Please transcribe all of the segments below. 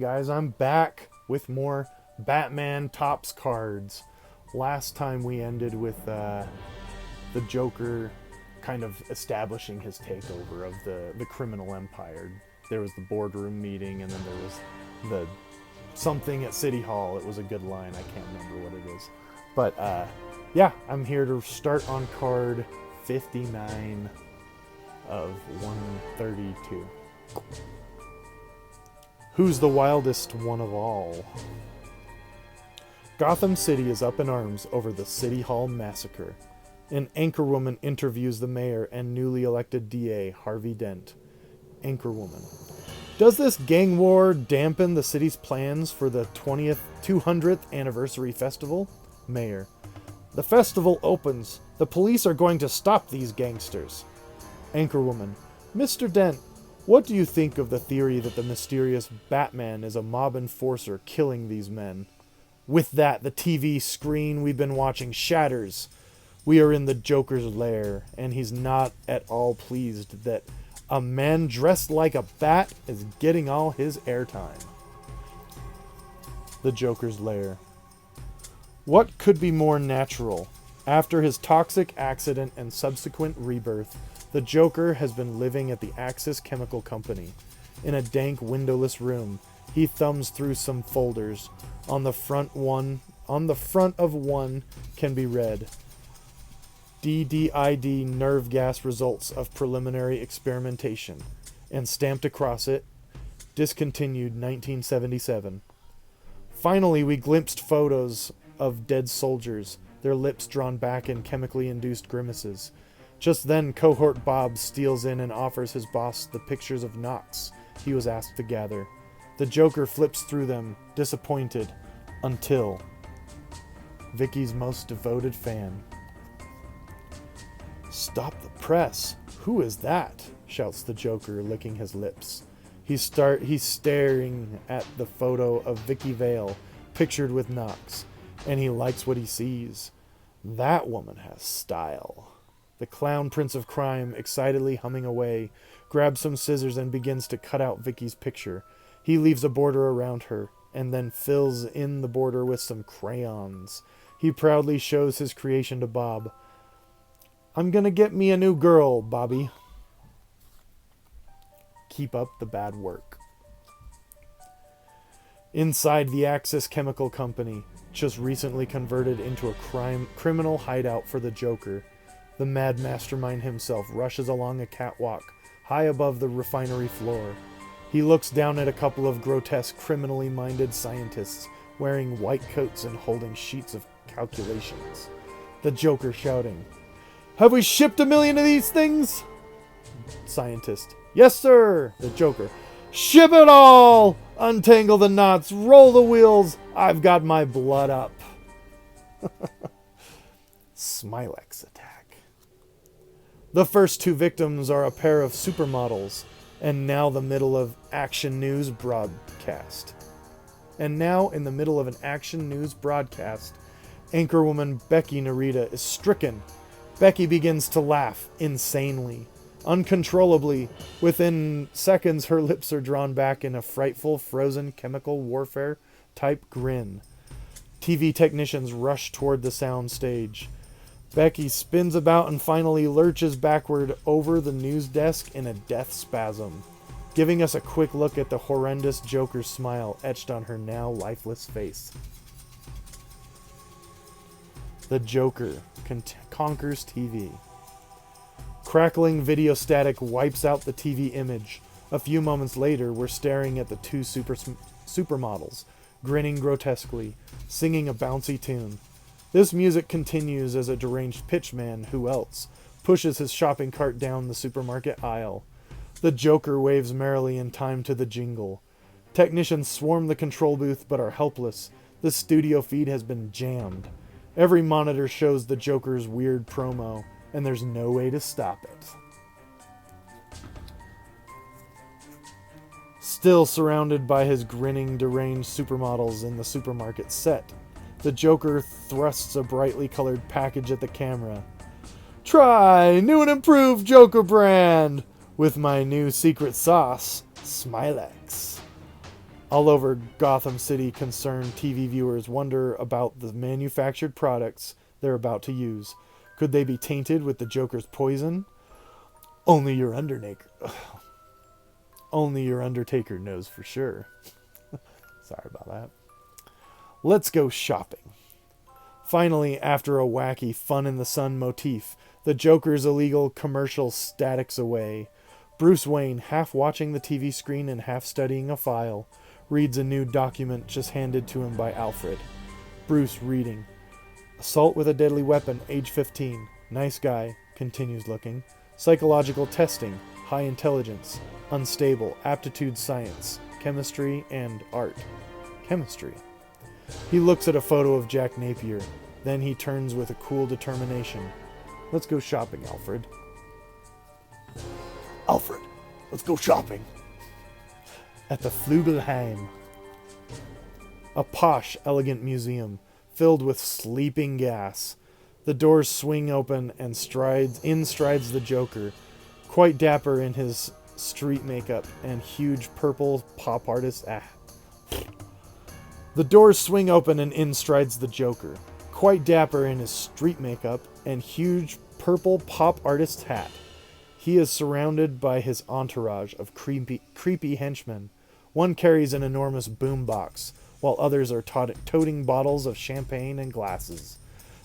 guys, I'm back with more Batman TOPPS cards. Last time we ended with the Joker kind of establishing his takeover of the criminal empire. There was the boardroom meeting, and then there was the something at City Hall. It was a good line. I can't remember what it is. But yeah, I'm here to start on card 59 of 132. Who's the wildest one of all? Gotham City is up in arms over the City Hall massacre. An anchorwoman interviews the mayor and newly elected DA, Harvey Dent. Anchorwoman. Does this gang war dampen the city's plans for the 200th anniversary festival? Mayor. The festival opens. The police are going to stop these gangsters. Anchorwoman. Mr. Dent, what do you think of the theory that the mysterious Batman is a mob enforcer killing these men? With that, the TV screen we've been watching shatters. We are in the Joker's lair, and he's not at all pleased that a man dressed like a bat is getting all his airtime. The Joker's lair. What could be more natural? After his toxic accident and subsequent rebirth, the Joker has been living at the Axis Chemical Company. In a dank, windowless room, he thumbs through some folders. On the front of one can be read, DDID nerve gas results of preliminary experimentation, and stamped across it, discontinued 1977. Finally, we glimpsed photos of dead soldiers, their lips drawn back in chemically induced grimaces. Just then, Cohort Bob steals in and offers his boss the pictures of Knox he was asked to gather. The Joker flips through them, disappointed, until Vicky's most devoted fan. Stop the press! Who is that? Shouts the Joker, licking his lips. He's staring at the photo of Vicky Vale, pictured with Knox, and he likes what he sees. That woman has style. The clown prince of crime, excitedly humming away, grabs some scissors and begins to cut out Vicky's picture. He leaves a border around her, and then fills in the border with some crayons. He proudly shows his creation to Bob. I'm gonna get me a new girl, Bobby. Keep up the bad work. Inside the Axis Chemical Company, just recently converted into a criminal hideout for the Joker, the mad mastermind himself rushes along a catwalk high above the refinery floor. He looks down at a couple of grotesque, criminally minded scientists wearing white coats and holding sheets of calculations. The Joker shouting, "Have we shipped 1 million of these things?" Scientist, "Yes, sir." The Joker, "Ship it all! Untangle the knots, roll the wheels, I've got my blood up." SMYLEX attack. The first two victims are a pair of supermodels, and now in the middle of action news broadcast. Anchorwoman Becky Narita is stricken. Becky begins to laugh insanely, uncontrollably. Within seconds, her lips are drawn back in a frightful, frozen chemical warfare type grin. TV technicians rush toward the sound stage. Becky spins about and finally lurches backward over the news desk in a death spasm, giving us a quick look at the horrendous Joker's smile etched on her now lifeless face. The Joker conquers TV. Crackling video static wipes out the TV image. A few moments later, we're staring at the two supermodels, grinning grotesquely, singing a bouncy tune. This music continues as a deranged pitchman, who else, pushes his shopping cart down the supermarket aisle. The Joker waves merrily in time to the jingle. Technicians swarm the control booth but are helpless. The studio feed has been jammed. Every monitor shows the Joker's weird promo, and there's no way to stop it. Still surrounded by his grinning, deranged supermodels in the supermarket set, the Joker thrusts a brightly colored package at the camera. Try new and improved Joker brand with my new secret sauce, SMYLEX. All over Gotham City, concerned TV viewers wonder about the manufactured products they're about to use. Could they be tainted with the Joker's poison? Only your Undertaker. Only your Undertaker knows for sure. Sorry about that. Let's go shopping. Finally, after a wacky fun in the sun motif, the Joker's illegal commercial statics away. Bruce Wayne, half watching the TV screen and half studying a file, reads a new document just handed to him by Alfred. Bruce reading. Assault with a deadly weapon, age 15. Nice guy, continues looking. Psychological testing, high intelligence, unstable, aptitude science, chemistry, and art. Chemistry. He looks at a photo of Jack Napier. Then he turns with a cool determination. Let's go shopping, Alfred. Alfred, let's go shopping. At the Flugelheim. A posh, elegant museum, filled with sleeping gas. The doors swing open and in strides the Joker, quite dapper in his street makeup and huge purple pop artist. The doors swing open and in strides the Joker, quite dapper in his street makeup and huge purple pop artist hat. He is surrounded by his entourage of creepy henchmen. One carries an enormous boombox, while others are toting bottles of champagne and glasses.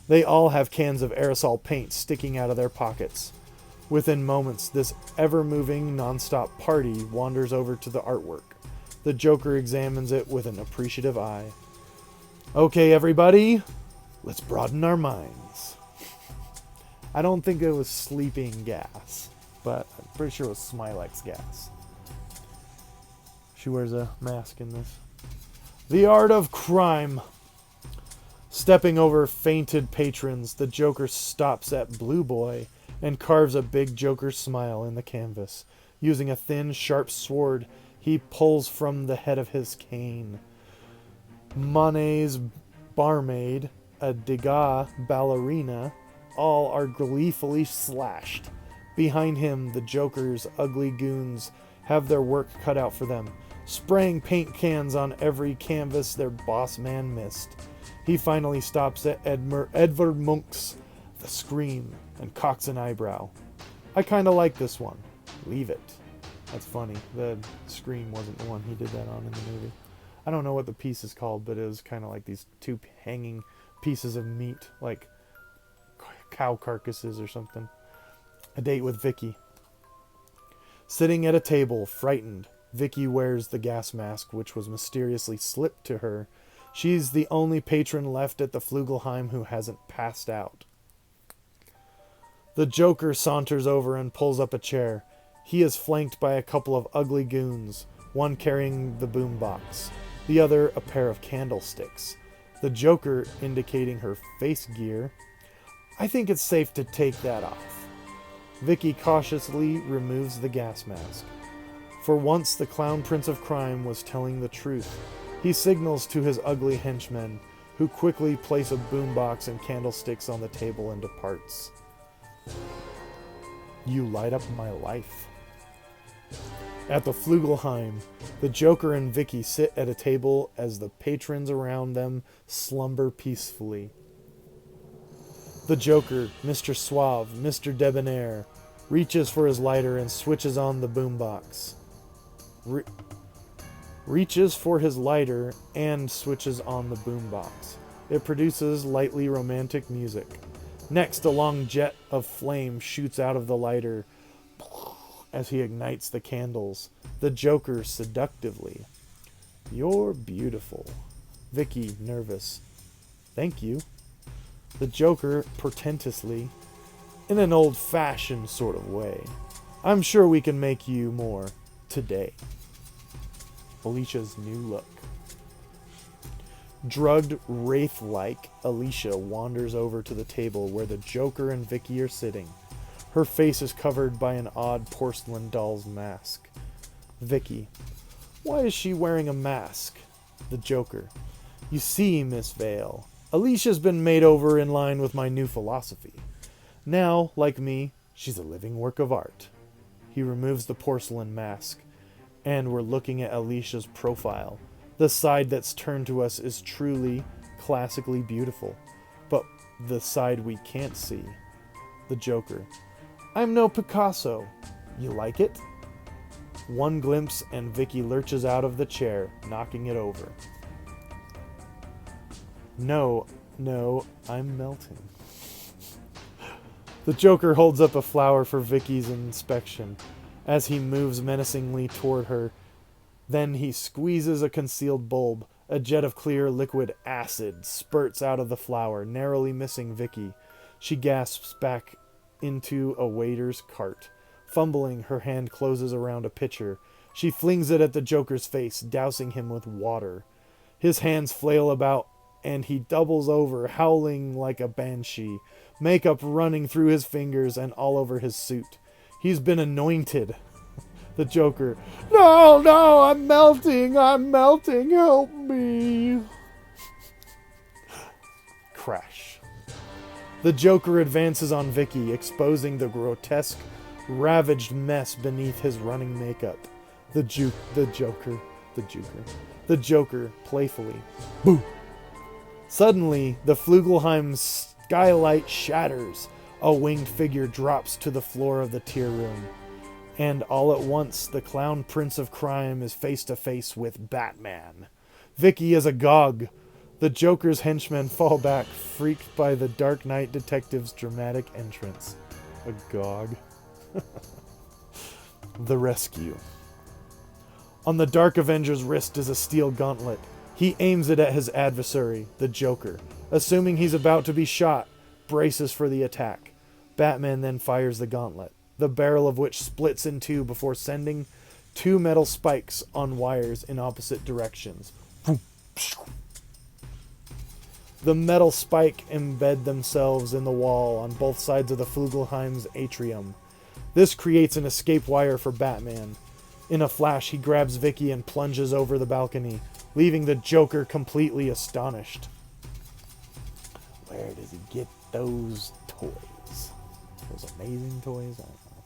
They all have cans of aerosol paint sticking out of their pockets. Within moments, this ever-moving, non-stop party wanders over to the artwork. The Joker examines it with an appreciative eye. Okay, everybody, let's broaden our minds. I don't think it was sleeping gas, but I'm pretty sure it was SMYLEX gas. She wears a mask in this. The art of crime. Stepping over fainted patrons, the Joker stops at Blue Boy and carves a big Joker smile in the canvas. Using a thin, sharp sword, he pulls from the head of his cane. Monet's barmaid, a Degas ballerina, all are gleefully slashed. Behind him, the Joker's ugly goons have their work cut out for them, spraying paint cans on every canvas their boss man missed. He finally stops at Edvard Munch's The Scream and cocks an eyebrow. I kinda like this one. Leave it. That's funny. The Scream wasn't the one he did that on in the movie. I don't know what the piece is called, but it was kind of like these two hanging pieces of meat, like cow carcasses or something. A date with Vickie. Sitting at a table, frightened, Vickie wears the gas mask which was mysteriously slipped to her. She's the only patron left at the Flugelheim who hasn't passed out. The Joker saunters over and pulls up a chair. He is flanked by a couple of ugly goons, one carrying the boombox, the other a pair of candlesticks. The Joker indicating her face gear. I think it's safe to take that off. Vickie cautiously removes the gas mask. For once, the Clown Prince of Crime was telling the truth. He signals to his ugly henchmen, who quickly place a boombox and candlesticks on the table and departs. You light up my life. At the Flugelheim, the Joker and Vickie sit at a table as the patrons around them slumber peacefully. The Joker, Mr. Suave, Mr. Debonair, reaches for his lighter and switches on the boombox. Reaches for his lighter and switches on the boombox. It produces lightly romantic music. Next, a long jet of flame shoots out of the lighter as he ignites the candles. The Joker seductively. You're beautiful. Vickie, nervous. Thank you. The Joker, portentously. In an old-fashioned sort of way. I'm sure we can make you more today. Alicia's new look. Drugged, wraith-like, Alicia wanders over to the table where the Joker and Vickie are sitting. Her face is covered by an odd porcelain doll's mask. Vickie. Why is she wearing a mask? The Joker. You see, Miss Vale, Alicia's been made over in line with my new philosophy. Now, like me, she's a living work of art. He removes the porcelain mask, and we're looking at Alicia's profile. The side that's turned to us is truly, classically beautiful. But the side we can't see. The Joker. I'm no Picasso. You like it? One glimpse and Vicky lurches out of the chair, knocking it over. No, I'm melting. The Joker holds up a flower for Vicky's inspection as he moves menacingly toward her. Then he squeezes a concealed bulb. A jet of clear liquid acid spurts out of the flower, narrowly missing Vicky. She gasps back into a waiter's cart. Fumbling, her hand closes around a pitcher. She flings it at the Joker's face, dousing him with water. His hands flail about, and he doubles over, howling like a banshee, makeup running through his fingers and all over his suit. He's been anointed. The Joker. No, I'm melting, help me. Crash. The Joker advances on Vicky, exposing the grotesque, ravaged mess beneath his running makeup. The Joker, playfully. Boo! Suddenly, the Flugelheim skylight shatters. A winged figure drops to the floor of the tier room. And all at once, the clown prince of crime is face to face with Batman. Vicky is agog. The Joker's henchmen fall back, freaked by the Dark Knight detective's dramatic entrance. Agog. The rescue. On the Dark Avenger's wrist is a steel gauntlet. He aims it at his adversary, the Joker. Assuming he's about to be shot, braces for the attack. Batman then fires the gauntlet, the barrel of which splits in two before sending two metal spikes on wires in opposite directions. The metal spike embed themselves in the wall on both sides of the Flugelheim's atrium. This creates an escape wire for Batman. In a flash, he grabs Vicky and plunges over the balcony, leaving the Joker completely astonished. Where does he get those toys? Those amazing toys? I don't know.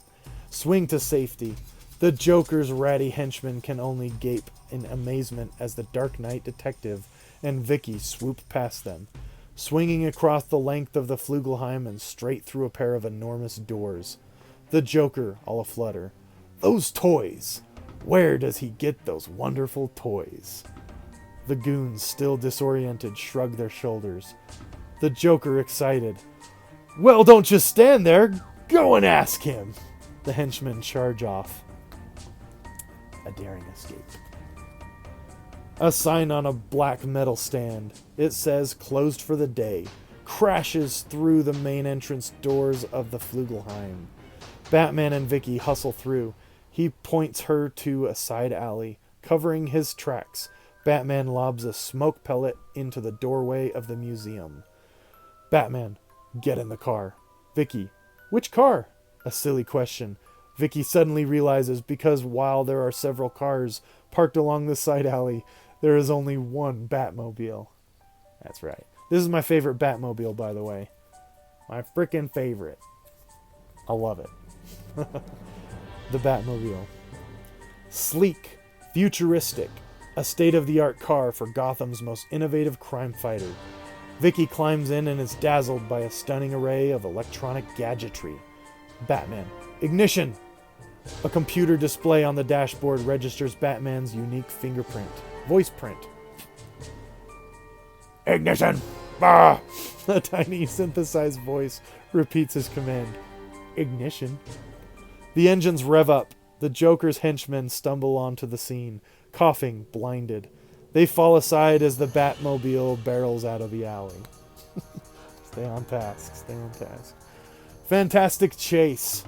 Swing to safety. The Joker's ratty henchmen can only gape in amazement as the Dark Knight detective and Vicky swoop past them, swinging across the length of the Flugelheim and straight through a pair of enormous doors. The Joker, all aflutter. Those toys! Where does he get those wonderful toys? The goons, still disoriented, shrug their shoulders. The Joker, excited. Well, don't just stand there. Go and ask him. The henchmen charge off. A daring escape. A sign on a black metal stand. It says, closed for the day. Crashes through the main entrance doors of the Flugelheim. Batman and Vicky hustle through. He points her to a side alley. Covering his tracks, Batman lobs a smoke pellet into the doorway of the museum. Batman, get in the car. Vicky, which car? A silly question. Vicky suddenly realizes because while there are several cars parked along the side alley, there is only one Batmobile. That's right. This is my favorite Batmobile, by the way. My frickin' favorite. I love it. The Batmobile. Sleek, futuristic, a state-of-the-art car for Gotham's most innovative crime fighter. Vicky climbs in and is dazzled by a stunning array of electronic gadgetry. Batman. Ignition! A computer display on the dashboard registers Batman's unique fingerprint. Voice print. Ignition! Ah! A tiny synthesized voice repeats his command. Ignition. The engines rev up. The Joker's henchmen stumble onto the scene, coughing, blinded. They fall aside as the Batmobile barrels out of the alley. Stay on task, stay on task. Fantastic chase.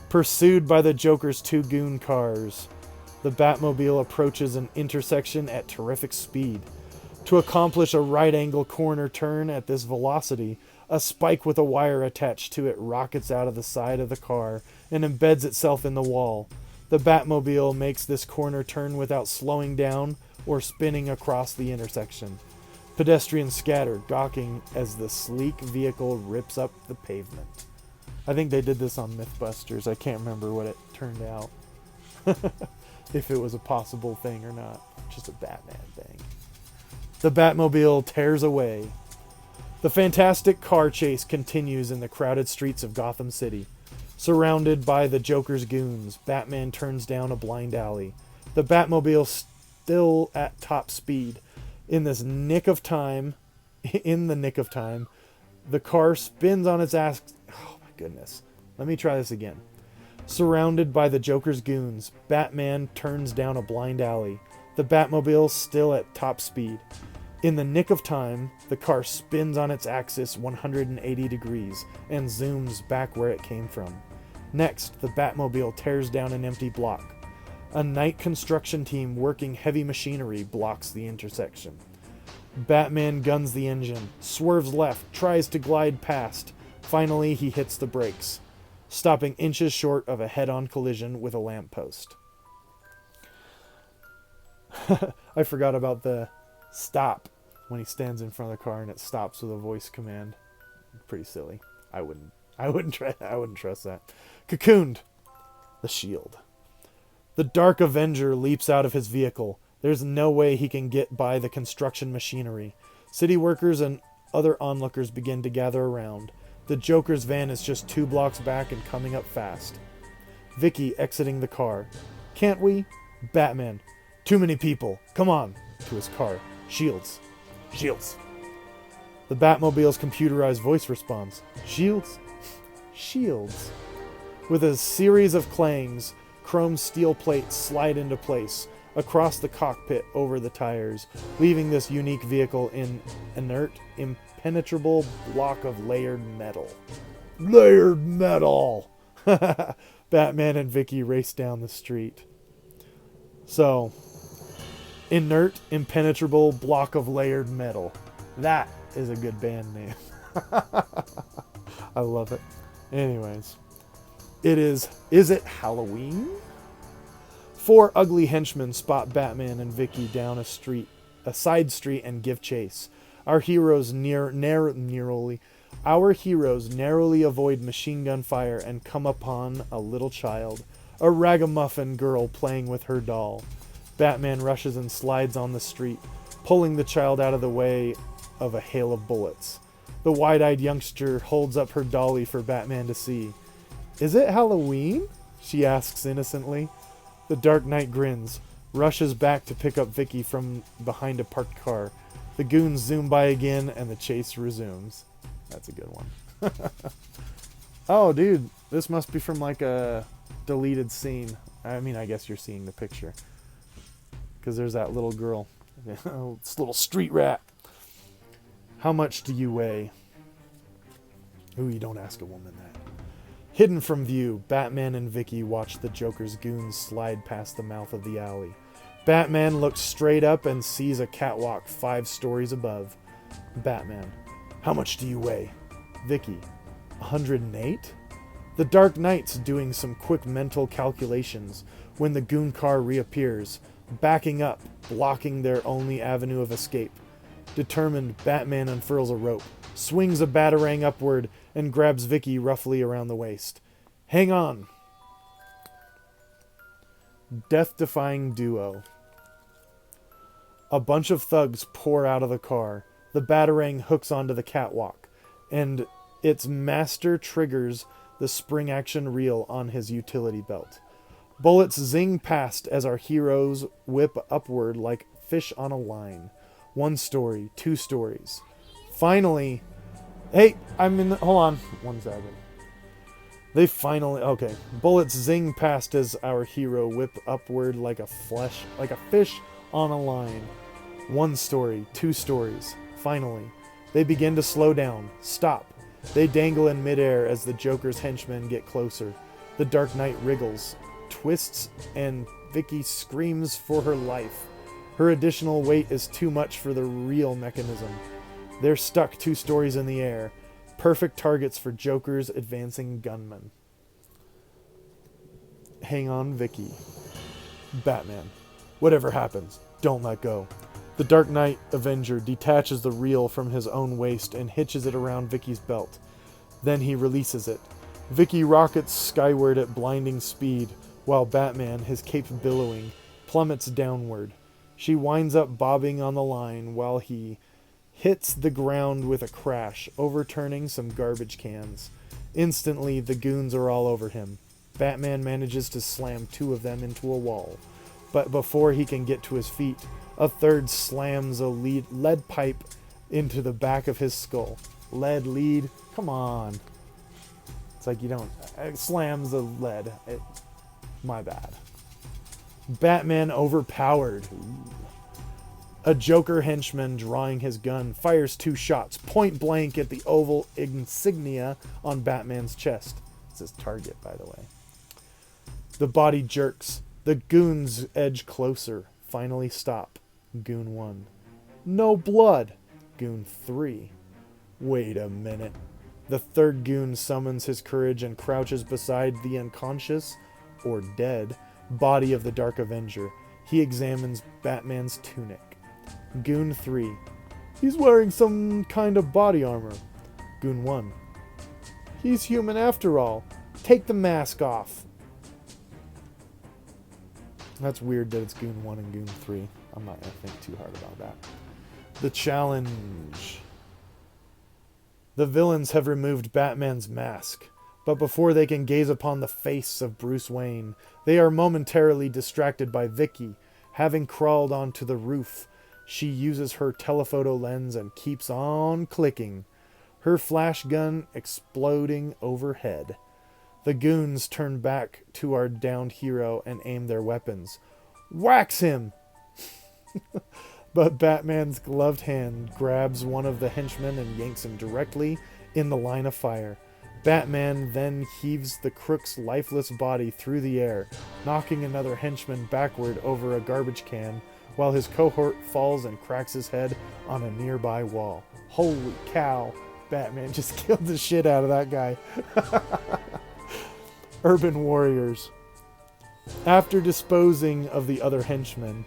Pursued by the Joker's two goon cars, the Batmobile approaches an intersection at terrific speed. To accomplish a right-angle corner turn at this velocity, a spike with a wire attached to it rockets out of the side of the car and embeds itself in the wall. The Batmobile makes this corner turn without slowing down or spinning across the intersection. Pedestrians scatter, gawking as the sleek vehicle rips up the pavement. I think they did this on Mythbusters. I can't remember what it turned out. if it was a possible thing or not. Just a Batman thing. The Batmobile tears away. The fantastic car chase continues in the crowded streets of Gotham City. Surrounded by the Joker's goons, Batman turns down a blind alley. The Batmobile still at top speed. In the nick of time, the car spins on its ass. Oh my goodness. Let me try this again. Surrounded by the Joker's goons, Batman turns down a blind alley. The Batmobile still at top speed. In the nick of time, the car spins on its axis 180 degrees and zooms back where it came from. Next, the Batmobile tears down an empty block. A night construction team working heavy machinery blocks the intersection. Batman guns the engine, swerves left, tries to glide past. Finally, he hits the brakes, stopping inches short of a head-on collision with a lamppost. I forgot about the stop when he stands in front of the car and it stops with a voice command. Pretty silly. I wouldn't trust that. Cocooned. The shield. The Dark Avenger leaps out of his vehicle. There's no way he can get by the construction machinery. City workers and other onlookers begin to gather around. The Joker's van is just 2 blocks back and coming up fast. Vicky exiting the car. Can't we? Batman. Too many people. Come on. To his car. Shields. Shields. The Batmobile's computerized voice responds. Shields. Shields. With a series of clangs, chrome steel plates slide into place across the cockpit over the tires, leaving this unique vehicle in inert, impenetrable block of layered metal. Layered metal! Batman and Vicky race down the street. So, inert, impenetrable block of layered metal. That is a good band name. I love it. Anyways, is it Halloween? 4 ugly henchmen spot Batman and Vicky down a side street and give chase. Our heroes narrowly avoid machine gun fire and come upon a little child, a ragamuffin girl playing with her doll. Batman rushes and slides on the street, pulling the child out of the way of a hail of bullets. The wide-eyed youngster holds up her dolly for Batman to see. Is it Halloween? She asks innocently. The Dark Knight grins, rushes back to pick up Vicky from behind a parked car. The goons zoom by again, and the chase resumes. That's a good one. Oh, dude, this must be from like a deleted scene. I mean, I guess you're seeing the picture. Because there's that little girl. This little street rat. How much do you weigh? Ooh, you don't ask a woman that. Hidden from view, Batman and Vicky watch the Joker's goons slide past the mouth of the alley. Batman looks straight up and sees a catwalk 5 stories above. Batman. How much do you weigh? Vicky. 108? The Dark Knight's doing some quick mental calculations when the goon car reappears, backing up, blocking their only avenue of escape. Determined, Batman unfurls a rope, swings a batarang upward, and grabs Vicky roughly around the waist. Hang on! Death-defying duo. A bunch of thugs pour out of the car. The batarang hooks onto the catwalk, and its master triggers the spring-action reel on his utility belt. Bullets zing past as our heroes whip upward like fish on a line. 1 story, 2 stories. Finally... Hey, hold on. 1 second. Okay. Bullets zing past as our hero whip upward like a fish on a line. 1 story, 2 stories. Finally. They begin to slow down. Stop. They dangle in midair as the Joker's henchmen get closer. The Dark Knight wriggles, twists, and Vicky screams for her life. Her additional weight is too much for the real mechanism. They're stuck 2 stories in the air. Perfect targets for Joker's advancing gunmen. Hang on, Vicky. Batman. Whatever happens, don't let go. The Dark Knight Avenger detaches the reel from his own waist and hitches it around Vicky's belt. Then he releases it. Vicky rockets skyward at blinding speed, while Batman, his cape billowing, plummets downward. She winds up bobbing on the line while he hits the ground with a crash, overturning some garbage cans. Instantly, the goons are all over him. Batman manages to slam 2 of them into a wall. But before he can get to his feet, a third slams a lead pipe into the back of his skull. Lead, come on. It's like you don't... It slams the lead. My bad. Batman overpowered. Ooh. A Joker henchman drawing his gun fires 2 shots point blank at the oval insignia on Batman's chest. It's his target, by the way. The body jerks. The goons edge closer. Finally stop. Goon 1. No blood. Goon 3. Wait a minute. The third goon summons his courage and crouches beside the unconscious, or dead, body of the Dark Avenger. He examines Batman's tunic. Goon 3. He's wearing some kind of body armor. Goon 1. He's human after all. Take the mask off. That's weird that it's Goon 1 and Goon 3. I'm not going to think too hard about that. The challenge. The villains have removed Batman's mask, but before they can gaze upon the face of Bruce Wayne, they are momentarily distracted by Vickie. Having crawled onto the roof, she uses her telephoto lens and keeps on clicking, her flash gun exploding overhead. The goons turn back to our downed hero and aim their weapons. Wax him! But Batman's gloved hand grabs one of the henchmen and yanks him directly in the line of fire. Batman then heaves the crook's lifeless body through the air, knocking another henchman backward over a garbage can, while his cohort falls and cracks his head on a nearby wall. Holy cow, Batman just killed the shit out of that guy. Urban Warriors. After disposing of the other henchmen,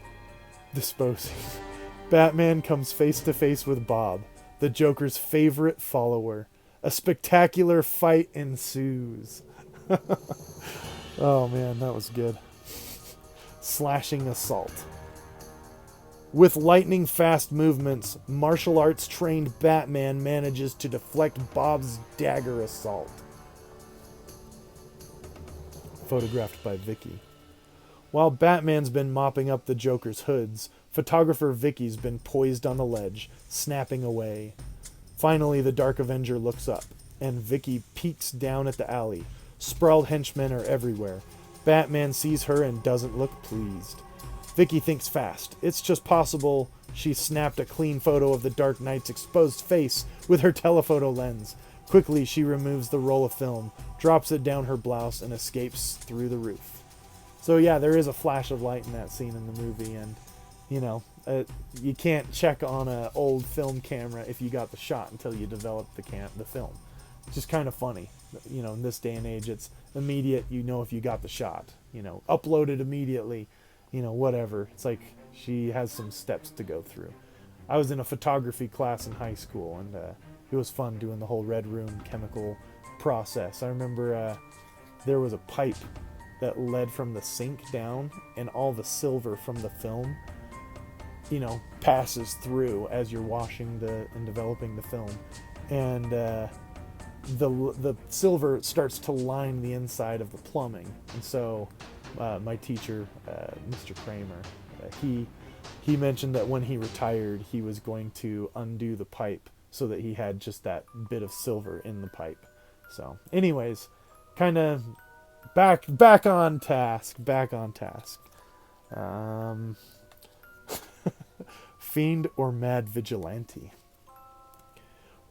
Batman comes face to face with Bob, the Joker's favorite follower. A spectacular fight ensues. Oh man, that was good. Slashing assault. With lightning-fast movements, martial arts-trained Batman manages to deflect Bob's dagger assault. Photographed by Vickie. While Batman's been mopping up the Joker's hoods, photographer Vickie's been poised on the ledge, snapping away. Finally, the Dark Avenger looks up, and Vickie peeks down at the alley. Sprawled henchmen are everywhere. Batman sees her and doesn't look pleased. Vickie thinks fast. It's just possible she snapped a clean photo of the Dark Knight's exposed face with her telephoto lens. Quickly, she removes the roll of film, drops it down her blouse, and escapes through the roof. So yeah, there is a flash of light in that scene in the movie, and, you know, you can't check on an old film camera if you got the shot until you develop the film. It's just kind of funny. You know, in this day and age, it's immediate. You know if you got the shot. You know, uploaded immediately. You know, whatever. It's like she has some steps to go through. I was in a photography class in high school, and it was fun doing the whole red room chemical process. I remember there was a pipe that led from the sink down, and all the silver from the film, you know, passes through as you're washing and developing the film. And the silver starts to line the inside of the plumbing. And so my teacher, Mr. Kramer, he mentioned that when he retired, he was going to undo the pipe so that he had just that bit of silver in the pipe. So anyways, kind of back on task. Fiend or Mad Vigilante.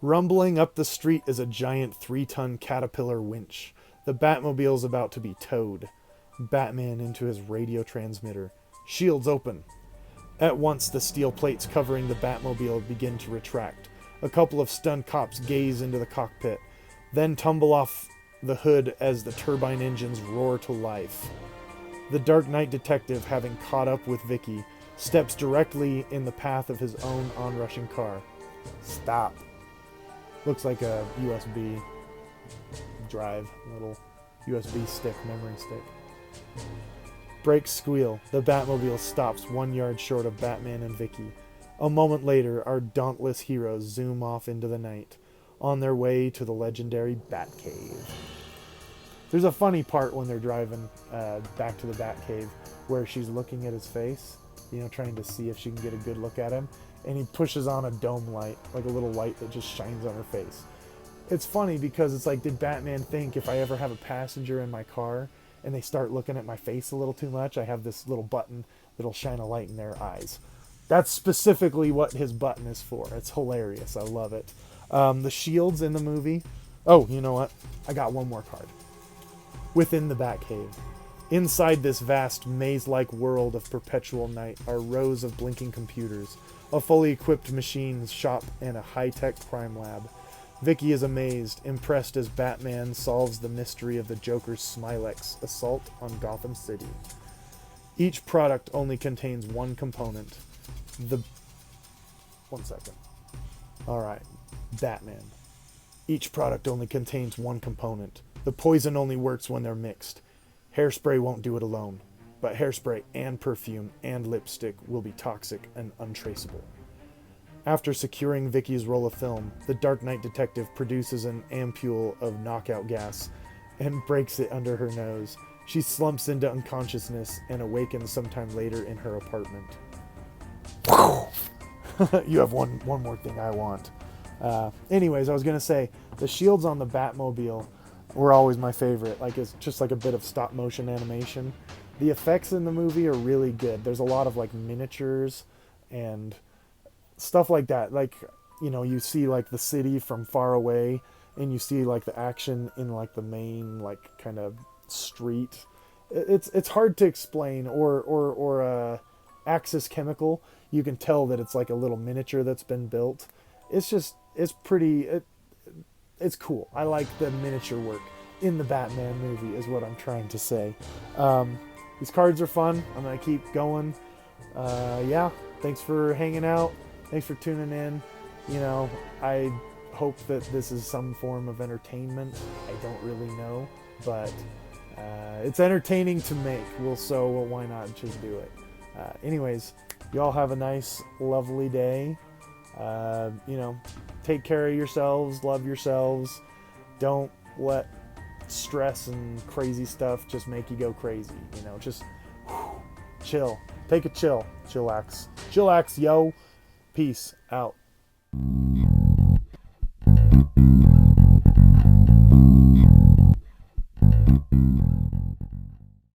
Rumbling up the street is a giant 3-ton caterpillar winch. The Batmobile's about to be towed. Batman into his radio transmitter. Shields open. At once, the steel plates covering the Batmobile begin to retract. A couple of stunned cops gaze into the cockpit, then tumble off the hood as the turbine engines roar to life. The Dark Knight detective, having caught up with Vickie, steps directly in the path of his own onrushing car. Stop. Looks like a USB drive, little USB stick, memory stick. Brakes squeal. The Batmobile stops 1 yard short of Batman and Vicky. A moment later, our dauntless heroes zoom off into the night, on their way to the legendary Batcave. There's a funny part when they're driving back to the Batcave where she's looking at his face, trying to see if she can get a good look at him, and he pushes on a dome light, like a little light that just shines on her face. It's funny because it's like, did Batman think if I ever have a passenger in my car and they start looking at my face a little too much, I have this little button that'll shine a light in their eyes. That's specifically what his button is for. It's hilarious. I love it. The shields in the movie. Oh, you know what? I got one more card. Within the Batcave. Inside this vast maze-like world of perpetual night are rows of blinking computers, a fully equipped machines shop, and a high-tech crime lab. Vicky is amazed, impressed as Batman solves the mystery of the Joker's SMYLEX assault on Gotham City. Each product only contains one component. One second. Alright. Batman. Each product only contains one component. The poison only works when they're mixed. Hairspray won't do it alone, but hairspray and perfume and lipstick will be toxic and untraceable. After securing Vicky's roll of film, the Dark Knight detective produces an ampule of knockout gas and breaks it under her nose. She slumps into unconsciousness and awakens sometime later in her apartment. You have one more thing I want. Anyways, I was going to say, the shields on the Batmobile were always my favorite. Like, it's just like a bit of stop motion animation. The effects in the movie are really good. There's a lot of like miniatures and stuff like that. Like, you see like the city from far away, and you see like the action in like the main like kind of street. It's hard to explain. Or Axis Chemical, you can tell that it's like a little miniature that's been built. It's pretty. It's cool. I like the miniature work in the Batman movie is what I'm trying to say. These cards are fun. I'm gonna keep going. Yeah, thanks for hanging out. Thanks for tuning in. I hope that this is some form of entertainment. I don't really know, but it's entertaining to make. So why not just do it? Anyways, y'all have a nice, lovely day. Take care of yourselves, love yourselves. Don't let stress and crazy stuff just make you go crazy. Just chill. Take a chill. Chillax. Chillax, yo. Peace out.